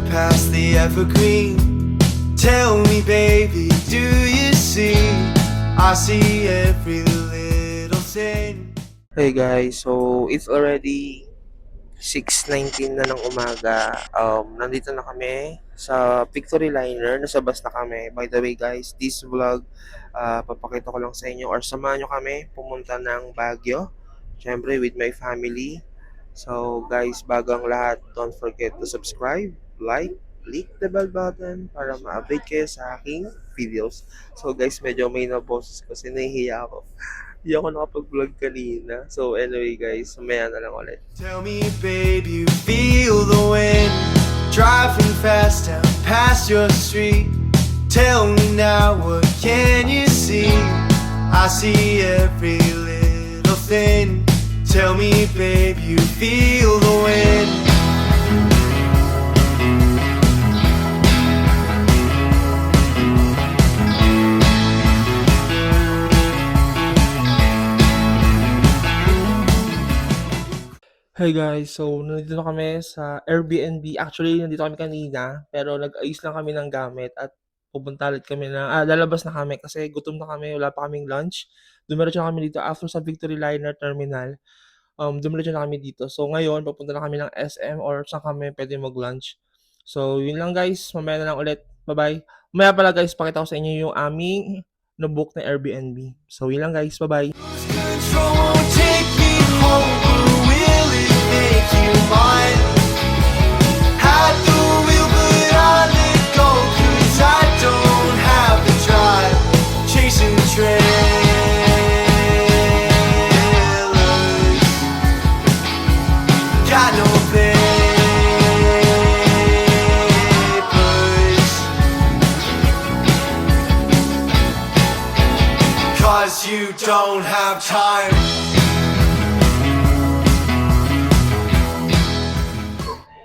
past the evergreen. Tell me, baby, do you see? I see every little thing. Hey guys, so it's already 6:19 na ng umaga. Nandito na kami sa Victory Liner. Nasa bus na kami. By the way guys, this vlog, papakita ko lang sa inyo or samahan nyo kami pumunta ng Baguio. Siyempre with my family. So guys, bago ang lahat, don't forget to subscribe, like, click the bell button para ma-update kayo sa aking videos. So guys, medyo may na boses kasi nahihiya ako. Hindi ako nakapag-vlog kanina. So anyway guys, sumaya na lang ulit. Tell me, babe, you feel the wind driving fast down past your street. Tell me now, what can you see? I see every little thing. Tell me, babe, you feel the wind. Hey guys, so nandito na kami sa Airbnb. Actually, nandito kami kanina, pero nag-ayos lang kami ng gamit at pupunta ulit kami lalabas na kami kasi gutom na kami, wala pa kaming lunch. Dumiretso na kami dito after sa Victory Liner Terminal. Dumiretso na kami dito. So ngayon, papunta na kami ng SM or saan kami pwede mag-lunch. So yun lang guys, mamaya na lang ulit. Bye-bye. Mamaya pala guys, pakita ko sa inyo yung aming na-book na Airbnb. So yun lang guys, bye-bye. Control won't take me home, but will it make you mine? Had the wheel, but I let go, 'cause I don't have the drive. Chasing trailers, got no papers, 'cause you don't have time.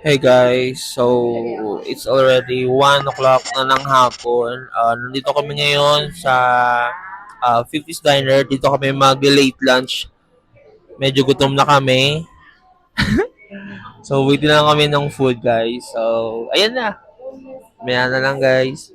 Hey guys, so it's already 1 o'clock na ng hapon. Nandito kami ngayon sa 50's Diner. Dito kami mag-late lunch. Medyo gutom na kami. So waiting lang kami ng food guys. So ayan na. Maya na lang guys.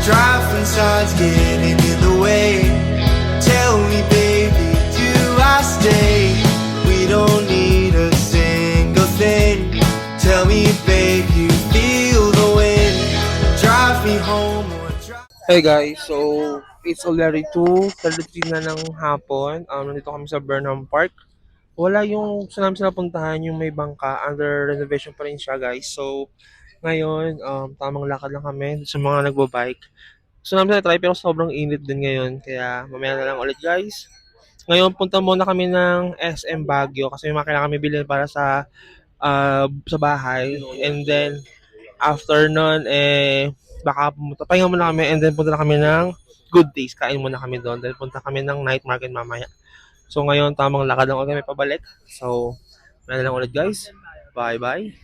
Driving signs getting in the way. Tell me, baby, do I stay? We don't need a single thing. Tell me, babe, you feel the wind. Drive me home or drive. Hey guys, so it's already 2:33 na ng hapon. Nandito kami sa Burnham Park. Wala yung saan namin sila puntahan, yung may bangka. Under renovation pa rin siya guys. So ngayon, tamang lakad lang kami sa mga nagbabike. Gusto namin na-try pero sobrang init din ngayon. Kaya mamaya na lang ulit guys. Ngayon punta muna kami ng SM Baguio kasi may mga kailangan kami bilhin para sa bahay. And then after nun, baka pahinga muna kami and then punta na kami ng Good Days. Kain muna kami doon. Then punta kami ng night market mamaya. So ngayon, tamang lakad lang ulit kami pabalik. So, mamaya na lang ulit guys. Bye-bye.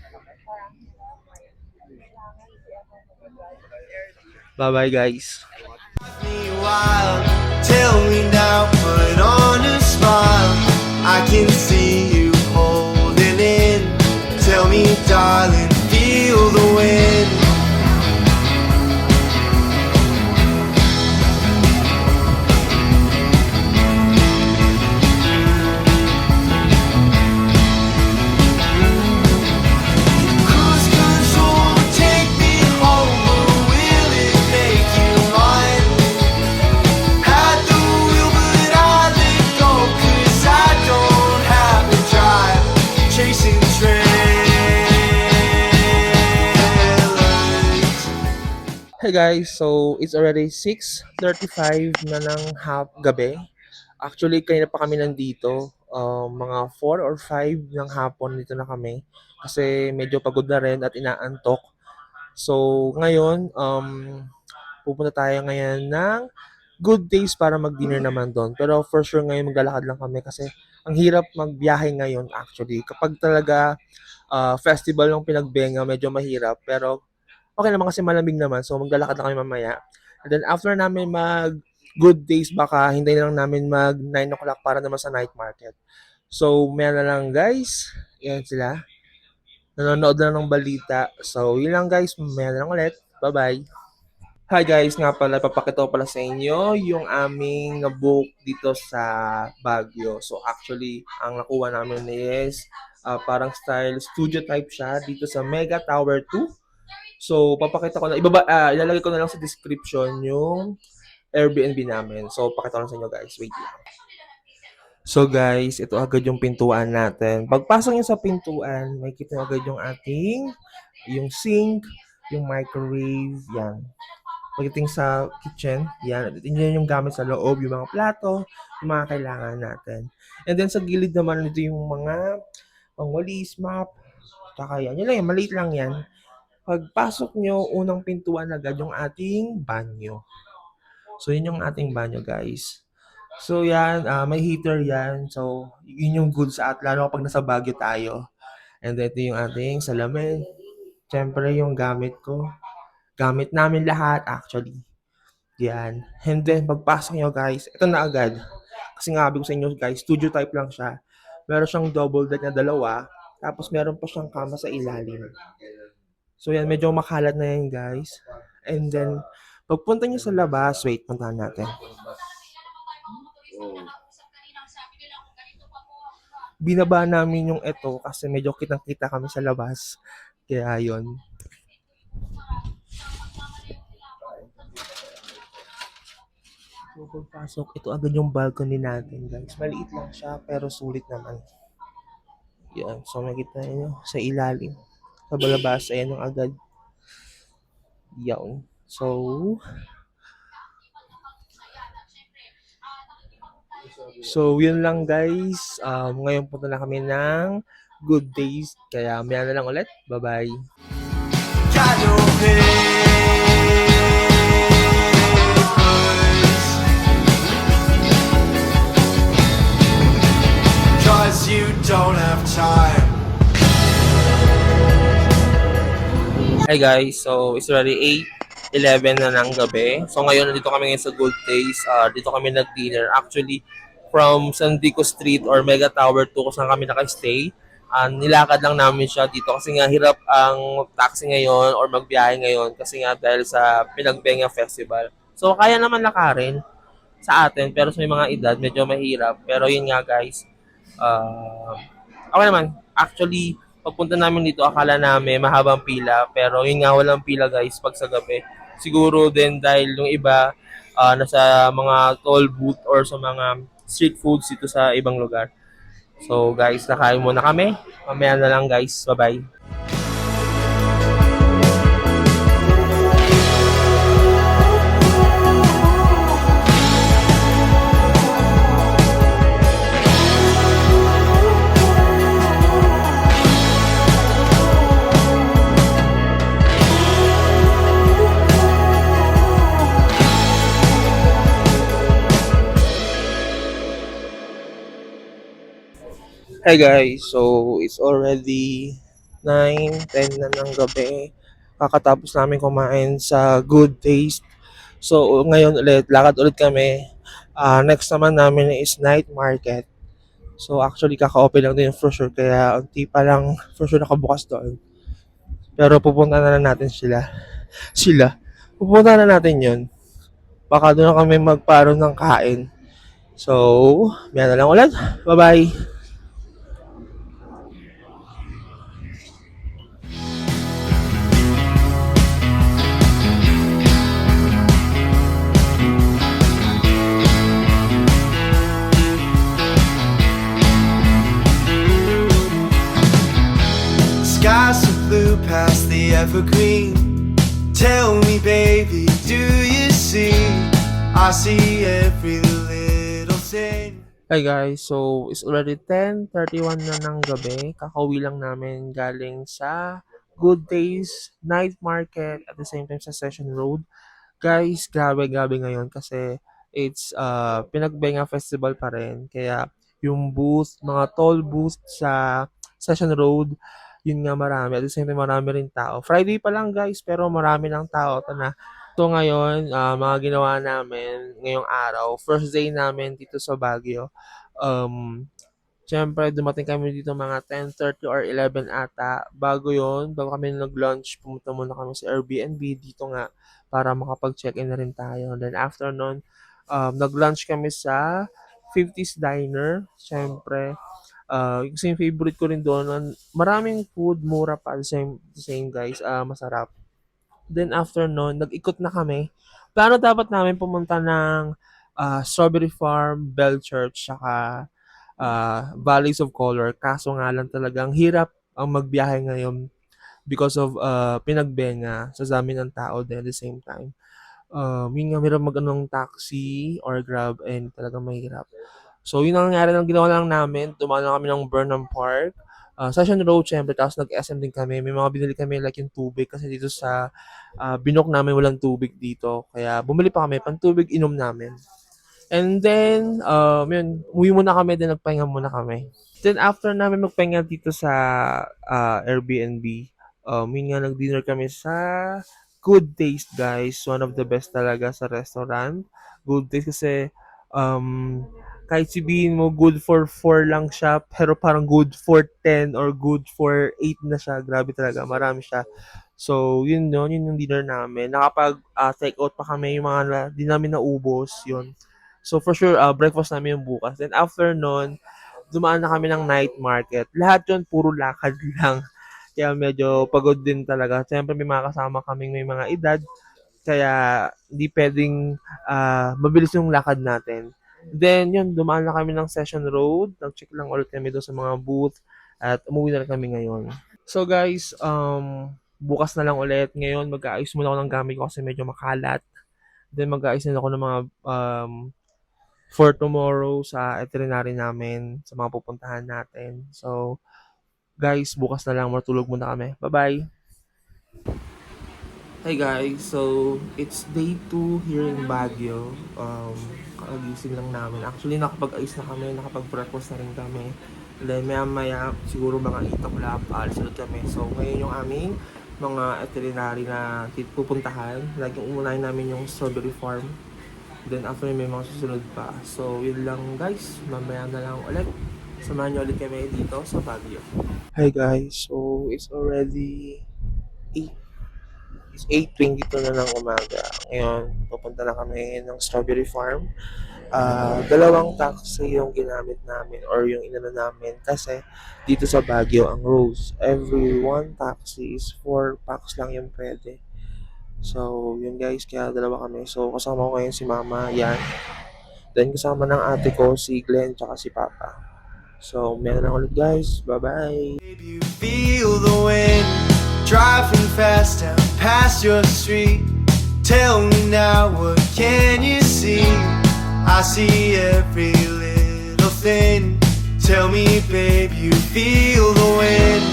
Bye-bye guys. Me wild. Tell me now, put on a smile. I can see you holding in. Tell me, darling, feel the wind. Cruise control, take me home, but will it make you mine? Had the wheel, but I let go, 'cause I don't have the drive. Chasing trailers. Hey guys, so it's already 6:35 na ng gabi. Actually, kanina pa kami nandito. Mga 4 or 5 ng hapon dito na kami. Kasi medyo pagod na rin at inaantok. So, ngayon, pupunta tayo ngayon ng Good Days para mag-dinner naman doon. Pero for sure ngayon maglalakad lang kami kasi ang hirap magbiyahe ngayon actually. Kapag talaga festival yung pinagbenga, medyo mahirap. Pero okay naman kasi malamig naman. So maglalakad lang kami mamaya. And then after namin good days baka hindi na lang namin mag 9 o'clock para naman sa night market. So, maya na lang guys. Yan sila. Nanonood na ng balita. So, yun lang guys. Maya na lang ulit. Bye-bye. Hi guys, nga pala, papakita ko pala sa inyo yung aming book dito sa Baguio. So actually, ang nakuha namin is parang style studio type siya dito sa Mega Tower 2. So papakita ko na, ilalagay ko na lang sa description yung Airbnb namin. So pakita ko lang sa inyo guys, wait lang. So guys, ito agad yung pintuan natin. Pagpasok niyo sa pintuan, makikita niyo agad yung yung sink, yung microwave, yan. Pagdating sa kitchen, yan, yun yung gamit sa loob, yung mga plato, yung mga kailangan natin. And then sa gilid naman, ito yung mga pangwalis, map, tsaka yan. Yun lang yan, maliit lang yan. Pagpasok nyo, unang pintuan agad yung ating banyo. So, yun yung ating banyo, guys. So, yan, may heater yan. So, yun yung good sa at lalo kapag nasa Baguio tayo. And then, ito yung ating salamin. Siyempre, yung gamit ko. Gamit namin lahat, actually. Yan. And then, pagpasok nyo guys, ito na agad. Kasi nga, sabi ko sa inyo guys, studio type lang siya. Meron siyang double deck na dalawa. Tapos meron pa siyang kama sa ilalim. So yan, medyo makalat na yan guys. And then, pagpunta nyo sa labas, wait, puntahan natin. Binaba namin yung ito kasi medyo kitang-kita kami sa labas. Kaya yon. So, pagpasok, ito agad yung balcony natin, guys. Maliit lang siya, pero sulit naman. Yan. So, makikita nyo sa ilalim. Sa balabas, ayan yung agad. Yan. So, yun lang, guys. Ngayon punta na kami ng good days. Kaya, maya na lang ulit. Bye-bye. Got no papers, 'cause you don't have time. Hi guys, so it's already 8:11 na ng gabi. So ngayon nandito kami ngayon sa Good Days. Dito kami nag-dinner. Actually, from San Diego Street or Mega Tower 2 kung saan kami naka-stay. Nilakad lang namin siya dito kasi nga hirap ang taxi ngayon or magbiyahe ngayon kasi nga dahil sa Pinagbenga Festival. So kaya naman lakarin sa atin pero sa may mga edad medyo mahirap. Pero yun nga guys, okay naman. Actually, pagpunta namin dito, akala namin mahabang pila. Pero yun nga, walang pila guys pag sa gabi. Siguro din dahil yung iba nasa mga toll booth or sa mga street foods dito sa ibang lugar. So guys, nakain muna kami. Mamaya na lang guys. Bye-bye. Hi guys, so it's already 9:10 na ng gabi. Kakatapos namin kumain sa Good Taste. So ngayon ulit, lakad ulit kami. Next naman namin is night market. So actually kaka-open lang din yung for sure, kaya unti pa lang for sure nakabukas doon. Pero pupunta na lang natin sila. Sila. Pupunta na natin yun. Baka doon na kami magparo ng kain. So, yan na lang ulit. Bye-bye. Skies so blue past the evergreen. Tell me, baby, do you see? I see every little thing. Hi guys, so it's already 10:31 na ng gabi. Kakauwi lang namin galing sa Good Days Night Market at the same time sa Session Road. Guys, grabe ngayon kasi it's Pinagbenga Festival pa rin. Kaya yung booth, mga toll booth sa Session Road, yun nga marami. At the same time marami rin tao. Friday pa lang guys, pero marami ng tao. Ito na, So ngayon, mga ginawa namin ngayong araw, first day namin dito sa Baguio. Siyempre dumating kami dito mga 10:30 or 11 ata. Bago kami nag-lunch, pumunta muna kami sa Airbnb dito nga para makapag-check-in na rin tayo. Then after nun, nag-lunch kami sa 50's Diner. Siyempre, kasi yung favorite ko rin doon, maraming food, mura pa, the same guys, masarap. Then after nun, nag-ikot na kami. Plano dapat namin pumunta ng Strawberry Farm, Bell Church, saka Valleys of Color. Kaso nga lang talagang hirap ang magbiyahe ngayon because of pinagbenga sa dami ng tao din at the same time. Yun nga, hirap mag-anong taxi or grab and talagang mahirap. So, yun ang nangyari ng ginawa lang namin. Dumaan lang kami ng Burnham Park. Session Road, syempre. Tapos nag-SM din kami. May mga binili kami like yung tubig. Kasi dito sa Binok namin walang tubig dito. Kaya bumili pa kami. Pantubig inom namin. And then, yun, uwi muna kami. Then nagpahinga muna kami. Then after namin magpahinga dito sa Airbnb, yun nga, nag-dinner kami sa Good Taste, guys. One of the best talaga sa restaurant. Good Taste kasi kahit sabihin mo good for 4 lang siya, pero parang good for 10 or good for 8 na siya. Grabe talaga, marami siya. So, yun yung dinner namin. Nakapag take out pa kami yung mga di namin naubos, yun. So, for sure, breakfast namin yung bukas. Then after nun, dumaan na kami ng night market. Lahat yun, puro lakad lang. Kaya medyo pagod din talaga. Siyempre may mga kasama kaming may mga edad. Kaya hindi pwedeng mabilis yung lakad natin. Then yun, dumaan na kami ng Session Road. Nag-check lang ulit kami doon sa mga booth. At umuwi na rin kami ngayon. So guys, bukas na lang ulit. Ngayon, mag-aayos muna ako ng gamit ko kasi medyo makalat. Then mag-aayos din ako ng mga for tomorrow sa itinerary namin, sa mga pupuntahan natin. So, guys, bukas na lang matulog muna kami. Bye-bye! Hey guys, so it's day 2 here in Baguio. Kakagising lang namin. Actually, nakapag-ayos na kami, nakapag-breakfast na rin kami. And then maya siguro mga 8 o'clock, alis ulit kami. So ngayon yung aming mga itinerary na pupuntahan. Like yung umunahin namin yung Strawberry Farm. Then after may mga susunod pa. So yun lang guys, mamaya na lang ulit. Samahan nyo ulit kami dito sa Baguio. Hi guys, so it's already 8. It's 8:22 na ng umaga. Ngayon, pupunta na kami ng Strawberry Farm. Dalawang taxi yung ginamit namin or yung inano namin kasi dito sa Baguio ang rules. Every one taxi is 4 packs lang yung pwede. So, yun guys, kaya dalawa kami. So, kasama ko ngayon si Mama, yan. Then, kasama ng ate ko, si Glenn, tsaka si Papa. So, meron lang ulit guys. Bye-bye! Baby, you feel the wind driving fast down past your street. Tell me now, what can you see? I see every little thing. Tell me, babe, you feel the wind.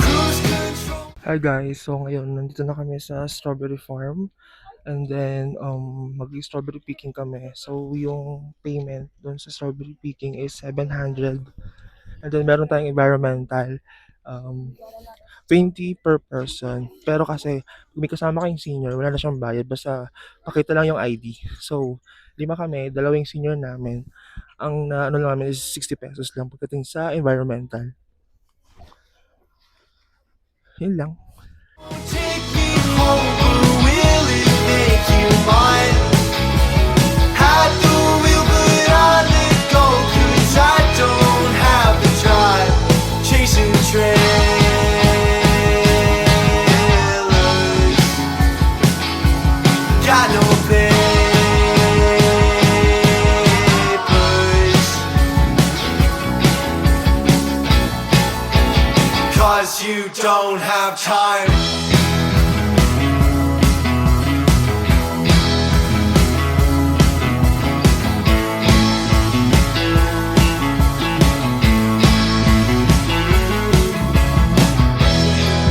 Cruise control. Hi guys, so ngayon nandito na kami sa Strawberry Farm and then mag-strawberry picking kami. So yung payment doon sa strawberry picking is 700 and then meron tayong environmental 20 per person. Pero kasi kung may kasama kayong senior, wala na siyang bayad basta pakita lang yung ID. So 5 kami, dalawa yung senior namin. Ang ano lang namin is 60 pesos lang pagdating sa environmental. Yun lang. Take me home, or will it make you mine? Had the wheel, but I let go, 'cause I don't have the drive. Chasing trailers, got no papers, 'cause you don't have time.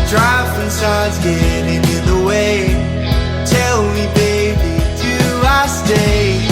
Traffic signs getting in the way. Tell me, baby, do I stay?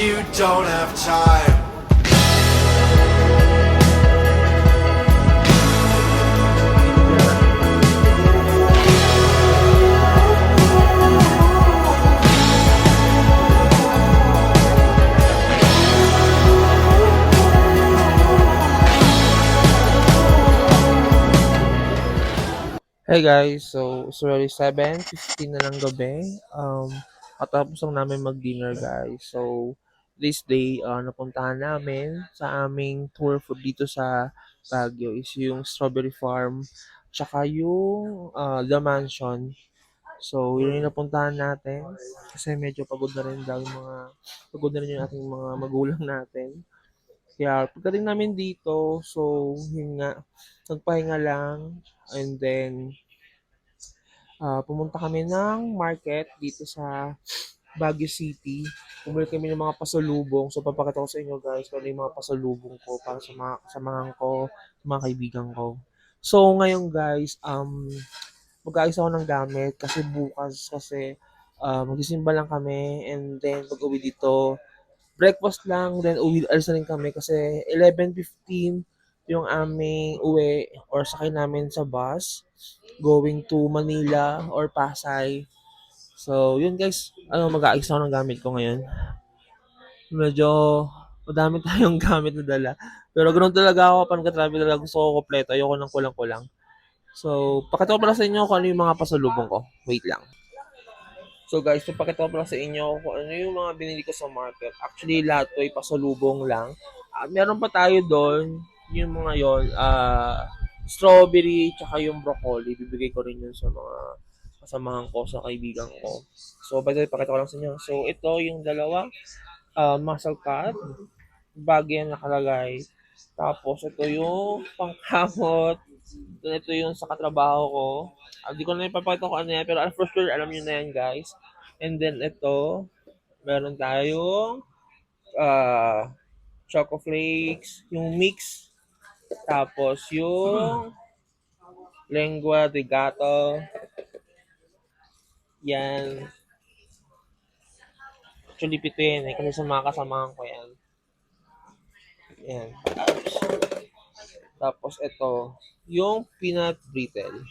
you don't have time. Hey guys, so it's already 7:15 na ng gabi. Katapos lang namin mag-dinner guys. So, this day, napuntahan namin sa aming tour for dito sa Baguio is yung Strawberry Farm, tsaka yung The Mansion. So, yun yung napuntahan natin kasi medyo pagod na rin daw yung pagod na rin yung ating mga magulang natin. Kaya pagdating namin dito, so yun nga, nagpahinga lang and then pumunta kami ng market dito sa Baguio City. Bumili kami ng mga pasalubong. So, papakita ko sa inyo guys kung ano yung mga pasalubong ko para sa mga kasamahan ko, sa mga kaibigan ko. So, ngayon guys, mag-aayos ako ng gamit kasi bukas kasi magsisimba lang kami and then pag-uwi dito, breakfast lang, then uwi, alis na rin kami kasi 11:15 yung aming uwi or sakay namin sa bus going to Manila or Pasay. So, yun guys, mag-aayos ako ng gamit ko ngayon. Medyo madami tayong gamit na dala. Pero ganoon talaga ako, pag nag-travel talaga gusto ko kompleto, ayoko ng kulang-kulang. So, pakita ko pala sa inyo kung ano yung mga pasalubong ko. Wait lang. So guys, papakita ko pala sa inyo kung ano yung mga binili ko sa market. Actually, lahat to ay pasalubong lang. Meron pa tayo doon, yung mga yon, strawberry, tsaka yung broccoli. Bibigay ko rin yun sa mga kasamahan ko, sa kaibigan ko. So, by the way, pakita ko lang sa inyo. So, ito yung dalawa, muscle cut, bagay yan nakalagay. Tapos, ito yung pangkamot. Ito yung sa katrabaho ko. Hindi ko na ipapakita ko ano yan, pero for sure, alam nyo na yan, guys. And then, ito, meron tayong choco flakes, yung mix, tapos yung lengua de gato, yan. Actually, pito yan eh, kasi sa mga kasamahan ko yan. Yan. Tapos ito, yung peanut brittle.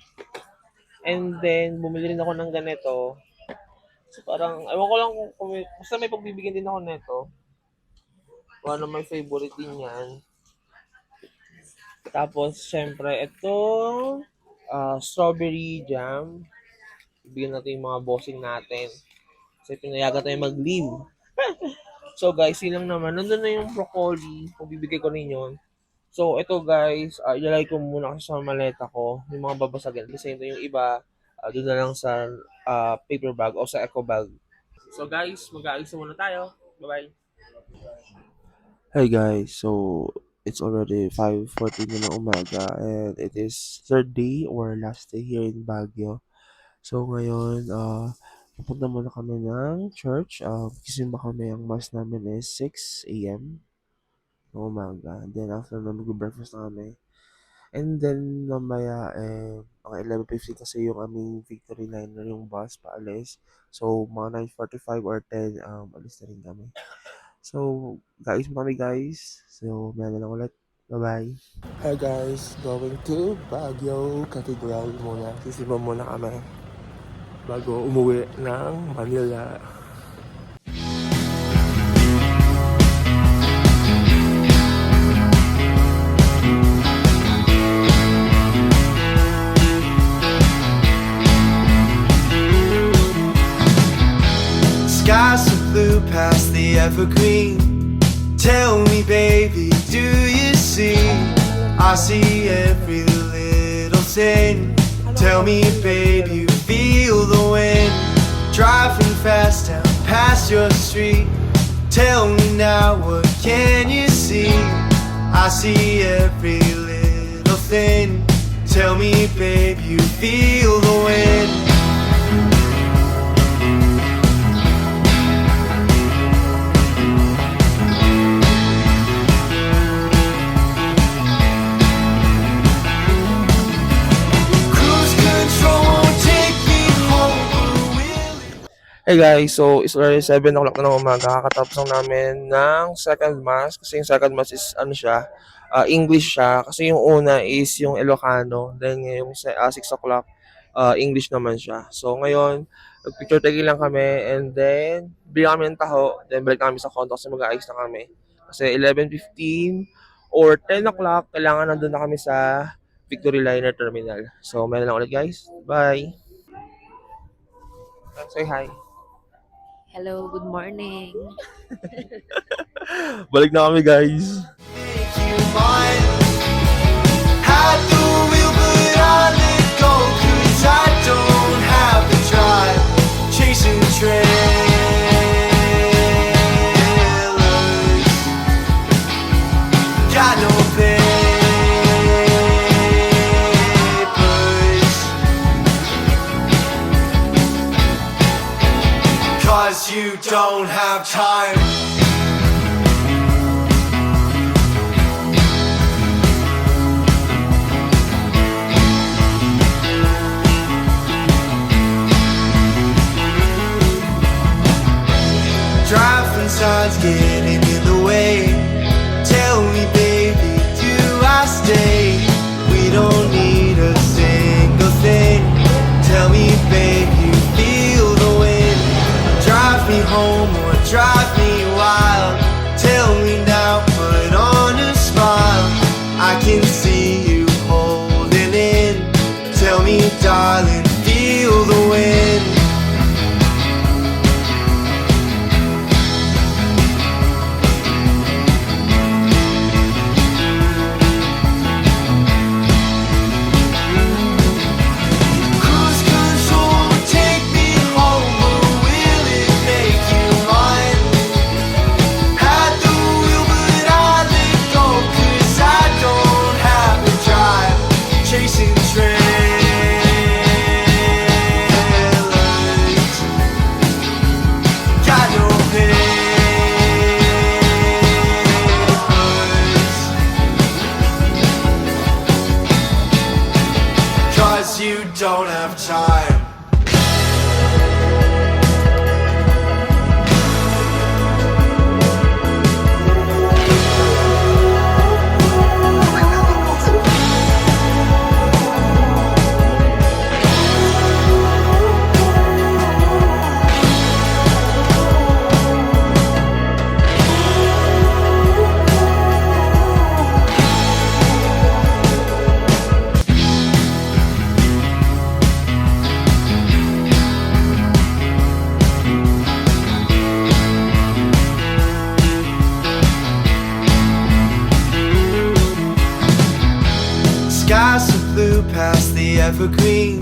And then, bumili rin ako ng ganito. So, parang, ewan ko lang basta may pagbibigyan din ako nito. One of my favorite din yan. Tapos, syempre, itong strawberry jam. Bigyan natin yung mga bossing natin. Kasi pinayagan tayo mag-leave. So, guys, yun lang naman. Nandun na yung broccoli. Kung bibigay ko rin yun. So, ito guys, ilalagay ko muna kasi sa maleta ko. Yung mga babasagan. Kasi ito yung iba, doon na lang sa paper bag o sa eco bag. So guys, mag-aalis na muna tayo. Bye-bye. Hey guys, so it's already 5:14 na ng umaga and it is third day or last day here in Baguio. So ngayon, pupunta muna kami ng church. Kisimba kami, ang mass namin is 6 a.m. ng umaga. And then after na mag-breakfast na kami. And then mamaya mga 11:50 kasi yung aming Victory Liner yung bus paalis. So mga 9:45 or 10 alis na rin kami. So guys, kami guys. So maya na lang ulit. Bye-bye. Hi guys, going to Baguio Cathedral muna. Sisimba muna kami bago umuwi ng Manila. Skies so blue past the evergreen. Tell me, baby, do you see? I see every little thing. Tell me, baby, you feel the wind driving fast down past your street. Tell me now, what can you see? I see every little thing. Tell me, baby, you feel the wind. Hey guys, so it's already 7 o'clock na ng umaga. Kakatapos lang namin ng second mass. Kasi yung second mass is ano siya, English siya. Kasi yung una is yung Ilocano. Then yung 6 o'clock, English naman siya. So ngayon, picture taking lang kami. And then, bili kami ng taho. Then balik kami sa condo kasi mag-aayos na kami. Kasi 11:15 or 10 o'clock, kailangan nandun na kami sa Victory Liner Terminal. So, meron lang ulit guys. Bye! Say hi. Hello, good morning. Balik na kami guys. Make you mine. Had the wheel, but I let go. 'Cause I don't have the drive. Chasing trailers. Got no papers. 'Cause you don't have time. Driving signs getting in the way. Tell me, baby, do I stay? We don't need a single thing. Tell me, babe, you feel the wind. Drive me home or drive me wild. Tell me now, put on a smile. I can see you holding in. Tell me, darling, feel the wind. Cruise control, take me home, or will it make you mine? Had the wheel, but I let go, 'cause I don't have the drive. Chasing trailers. Got no papers. 'Cause you don't have time. Skies so blue past the evergreen.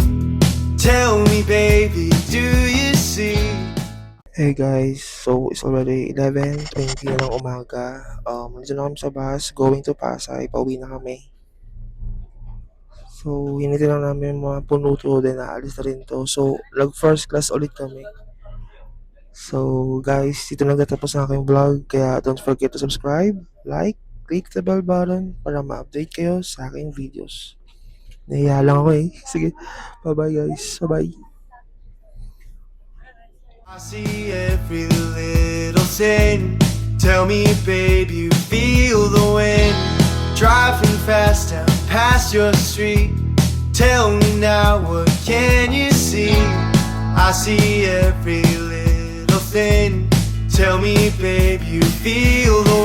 Tell me, baby, do you see? Hey guys, so it's already 11:20 na ng umaga. Nandito na kami sa bus, going to Pasay, pauwi na kami. So, hinintay lang namin yung mga punuto, then naalis na rin to. So, first class ulit kami. So, guys, dito nagtatapos ang aking vlog. Kaya don't forget to subscribe, like, click the bell button para ma-update kayo sa aking videos. Nahiya lang ako eh. Sige, bye-bye guys. Bye-bye. I see every little thing. Tell me, babe, you feel the wind. Driving fast down past your street. Tell me now, what can you see? I see every little thing. Tell me, babe, you feel the